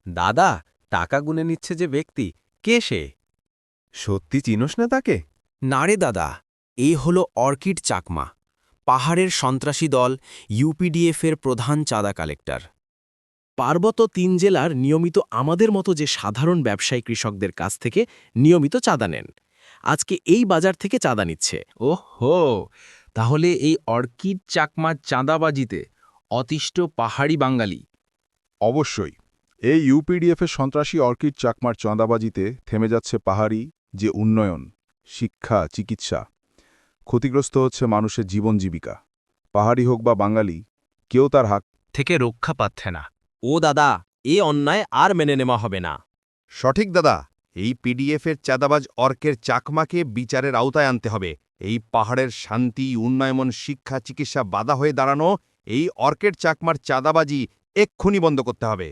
দাদা, টাকা গুনে নিচ্ছে যে ব্যক্তি, কে সে? সত্যি চিনোস না তাকে? না রে দাদা, এই হলো অর্কিড চাকমা, পাহাড়ের সন্ত্রাসী দল ইউপিডিএফের প্রধান চাঁদা কালেক্টর। পার্বত্য ৩ জেলার নিয়মিত আমাদের মতো যে সাধারণ ব্যবসায়ী কৃষকদের কাছ থেকে নিয়মিত চাঁদা নেন, আজকে এই বাজার থেকে চাঁদা নিচ্ছে। ওহো, তাহলে এই অর্কিড চাকমার চাঁদাবাজিতে অতিষ্ঠ পাহাড়ি বাঙালি। অবশ্যই এই ইউপিডিএফের সন্ত্রাসী অর্কিড চাকমার চাঁদাবাজিতে থেমে যাচ্ছে পাহাড়ি যে উন্নয়ন, শিক্ষা, চিকিৎসা। ক্ষতিগ্রস্ত হচ্ছে মানুষের জীবন জীবিকা। পাহাড়ি হোক বা বাঙালি, কেউ তার হাক থেকে রক্ষা পাচ্ছে না। ও দাদা, এ অন্যায় আর মেনে নেওয়া হবে না। সঠিক দাদা, এই পিডিএফের চাঁদাবাজ অর্কের চাকমাকে বিচারের আওতায় আনতে হবে। এই পাহাড়ের শান্তি, উন্নয়ন, শিক্ষা, চিকিৎসা বাধা হয়ে দাঁড়ানো এই অর্কের চাকমার চাঁদাবাজি এক্ষুনি বন্ধ করতে হবে।